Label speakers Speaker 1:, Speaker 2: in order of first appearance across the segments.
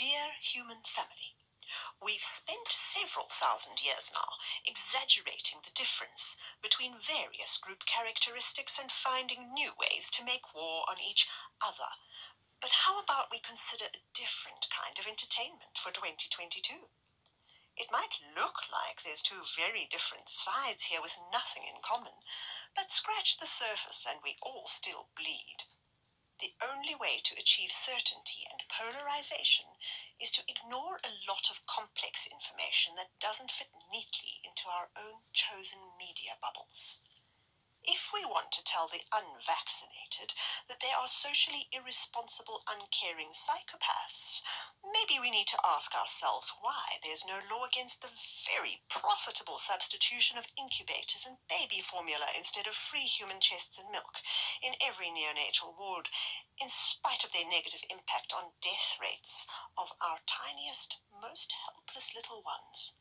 Speaker 1: Dear human family, we've spent several thousand years now exaggerating the difference between various group characteristics and finding new ways to make war on each other. But how about we consider a different kind of entertainment for 2022? It might look like there's two very different sides here with nothing in common, but scratch the surface and we all still bleed. The only way to achieve certainty and polarization is to ignore a lot of complex information that doesn't fit neatly into our own chosen media bubbles. If we want to tell the unvaccinated that they are socially irresponsible, uncaring psychopaths, maybe we need to ask ourselves why there's no law against the very profitable substitution of incubators and baby formula instead of free human chests and milk in every neonatal ward, in spite of their negative impact on death rates of our tiniest, most helpless little ones.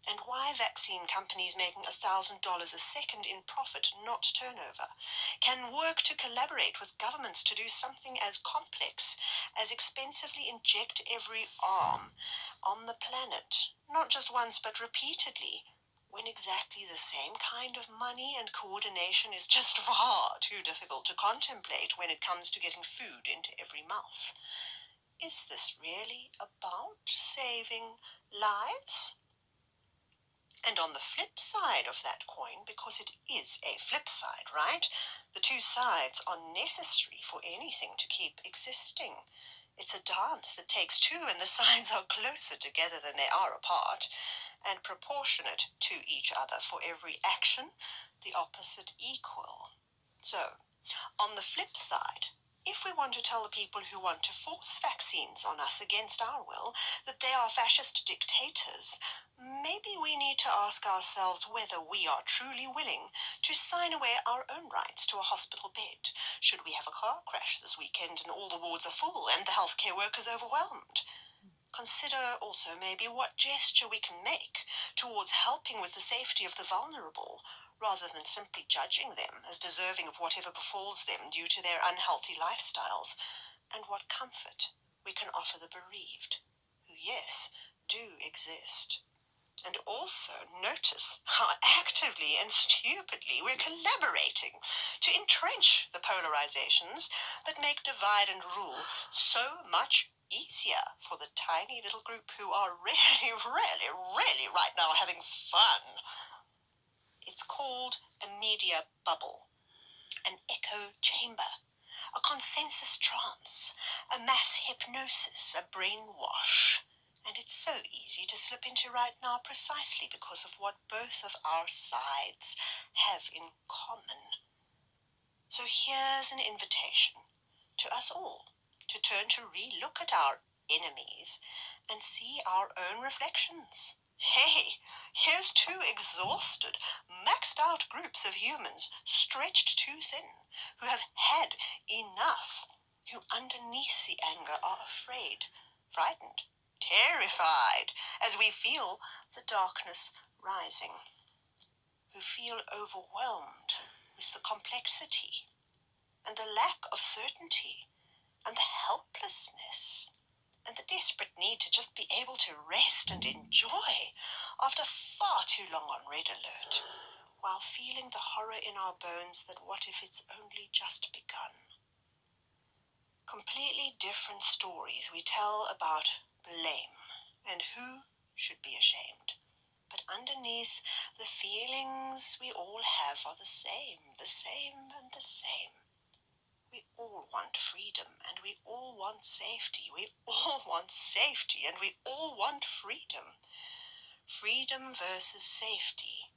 Speaker 1: And why vaccine companies making $1,000 a second in profit, not turnover, can work to collaborate with governments to do something as complex as expensively inject every arm on the planet, not just once but repeatedly, when exactly the same kind of money and coordination is just far too difficult to contemplate when it comes to getting food into every mouth. Is this really about saving lives? And on the flip side of that coin, because it is a flip side, right? The two sides are necessary for anything to keep existing. It's a dance that takes two, and the sides are closer together than they are apart, and proportionate to each other for every action, the opposite equal. So, on the flip side, if we want to tell the people who want to force vaccines on us against our will that they are fascist dictators, maybe we need to ask ourselves whether we are truly willing to sign away our own rights to a hospital bed should we have a car crash this weekend and all the wards are full and the healthcare workers overwhelmed. Consider also maybe what gesture we can make towards helping with the safety of the vulnerable, rather than simply judging them as deserving of whatever befalls them due to their unhealthy lifestyles, and what comfort we can offer the bereaved, who, yes, do exist. And also notice how actively and stupidly we're collaborating to entrench the polarizations that make divide and rule so much easier for the tiny little group who are really, really, really right now having fun. It's called a media bubble, an echo chamber, a consensus trance, a mass hypnosis, a brainwash. And it's so easy to slip into right now precisely because of what both of our sides have in common. So here's an invitation to us all to turn to re-look at our enemies and see our own reflections. Hey, here's two exhausted, maxed out groups of humans, stretched too thin, who have had enough, who underneath the anger are afraid, frightened, terrified, as we feel the darkness rising, who feel overwhelmed with the complexity and the lack of certainty and the helplessness and the desperate need to just be able to rest and enjoy after far too long on red alert, while feeling the horror in our bones that what if it's only just begun. Completely different stories we tell about blame and who should be ashamed. But underneath, the feelings we all have are the same and the same. We all want freedom, and we all want safety. We all want safety, and we all want freedom. Freedom versus safety.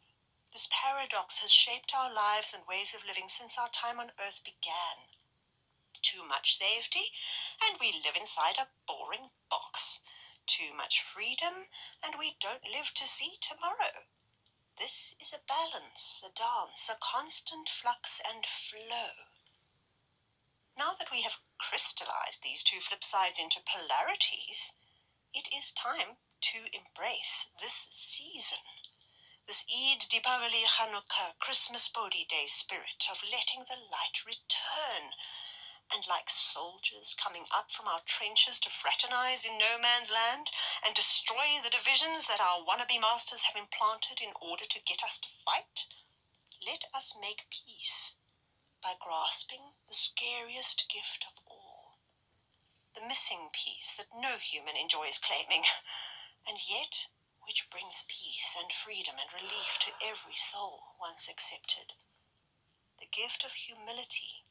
Speaker 1: This paradox has shaped our lives and ways of living since our time on Earth began. Too much safety, and we live inside a boring box. Too much freedom, and we don't live to see tomorrow. This is a balance, a dance, a constant flux and flow. Now that we have crystallized these two flip sides into polarities, it is time to embrace this season, this Eid, Deepavali, Hanukkah, Christmas, Bodhi Day spirit of letting the light return And like soldiers coming up from our trenches to fraternize in no man's land and destroy the divisions that our wannabe masters have implanted in order to get us to fight, let us make peace by grasping the scariest gift of all, the missing piece that no human enjoys claiming, and yet which brings peace and freedom and relief to every soul once accepted. The gift of humility,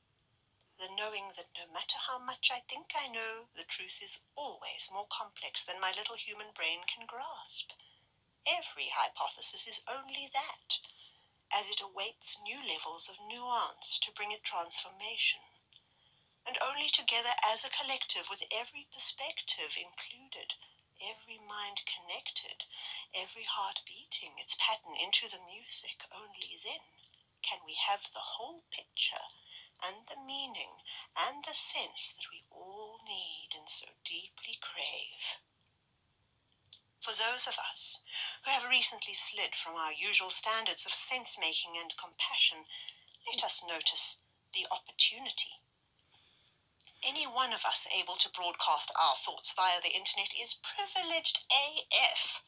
Speaker 1: the knowing that no matter how much I think I know, the truth is always more complex than my little human brain can grasp. Every hypothesis is only that, as it awaits new levels of nuance to bring it transformation. And only together as a collective, with every perspective included, every mind connected, every heart beating its pattern into the music, only then can we have the whole picture and the meaning and the sense that we all need and so deeply crave. For those of us who have recently slid from our usual standards of sense-making and compassion, let us notice the opportunity. Any one of us able to broadcast our thoughts via the internet is privileged AF,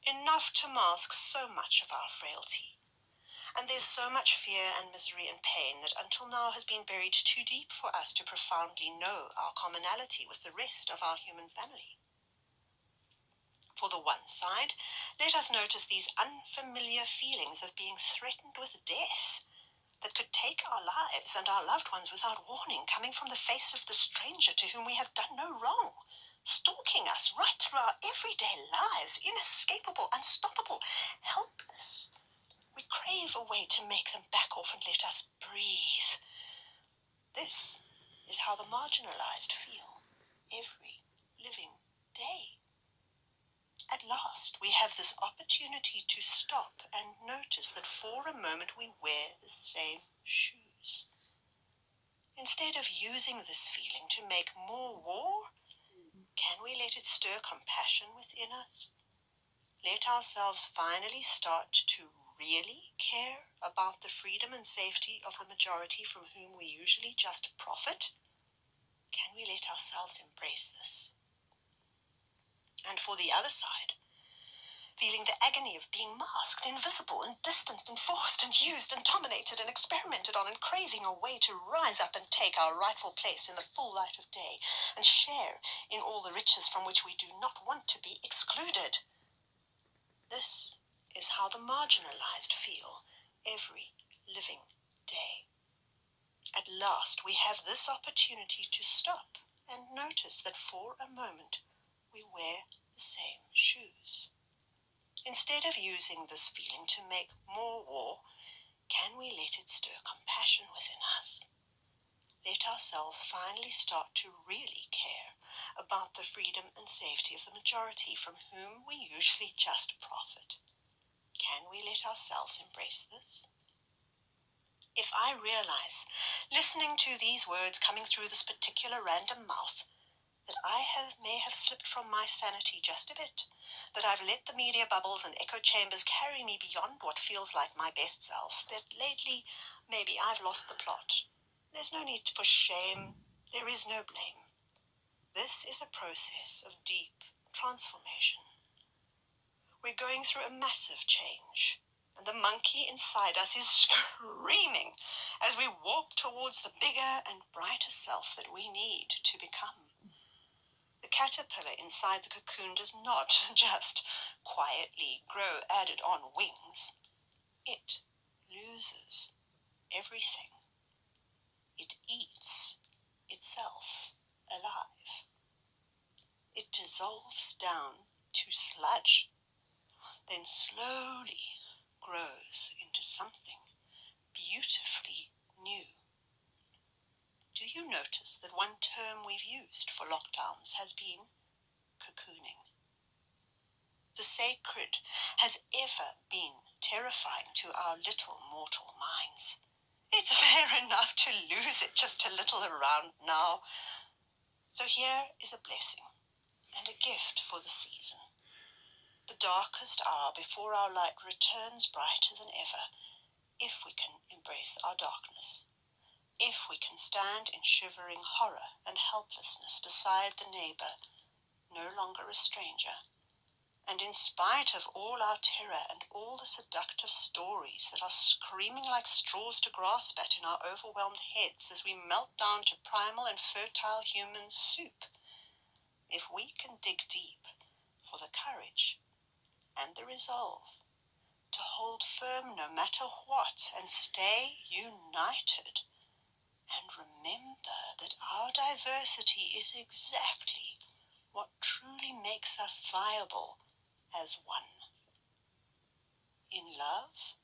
Speaker 1: enough to mask so much of our frailty. And there's so much fear and misery and pain that until now has been buried too deep for us to profoundly know our commonality with the rest of our human family. For the one side, let us notice these unfamiliar feelings of being threatened with death that could take our lives and our loved ones without warning, coming from the face of the stranger to whom we have done no wrong, stalking us right through our everyday lives, inescapable, unstoppable, helpless. We crave a way to make them back off and let us breathe. This is how the marginalized feel every living day. At last, we have this opportunity to stop and notice that for a moment we wear the same shoes. Instead of using this feeling to make more war, can we let it stir compassion within us? Let ourselves finally start to really care about the freedom and safety of the majority from whom we usually just profit? Can we let ourselves embrace this? And for the other side, feeling the agony of being masked, invisible, and distanced, and forced, and used, and dominated, and experimented on, and craving a way to rise up and take our rightful place in the full light of day, and share in all the riches from which we do not want to be excluded. This is how the marginalized feel every living day. At last, we have this opportunity to stop and notice that for a moment we wear the same shoes. Instead of using this feeling to make more war, can we let it stir compassion within us? Let ourselves finally start to really care about the freedom and safety of the majority from whom we usually just profit. Can we let ourselves embrace this? If I realize, listening to these words coming through this particular random mouth, that I may have slipped from my sanity just a bit, that I've let the media bubbles and echo chambers carry me beyond what feels like my best self, that lately maybe I've lost the plot. There's no need for shame. There is no blame. This is a process of deep transformation. We're going through a massive change, and the monkey inside us is screaming as we walk towards the bigger and brighter self that we need to become. The caterpillar inside the cocoon does not just quietly grow added on wings. It loses everything. It eats itself alive. It dissolves down to sludge, then slowly grows into something beautifully new. Do you notice that one term we've used for lockdowns has been cocooning? The sacred has ever been terrifying to our little mortal minds. It's fair enough to lose it just a little around now. So here is a blessing and a gift for the season. The darkest hour before our light returns brighter than ever, if we can embrace our darkness, if we can stand in shivering horror and helplessness beside the neighbor, no longer a stranger. And in spite of all our terror and all the seductive stories that are screaming like straws to grasp at in our overwhelmed heads as we melt down to primal and fertile human soup, if we can dig deep for the courage and the resolve to hold firm no matter what and stay united, and remember that our diversity is exactly what truly makes us viable as one. In love,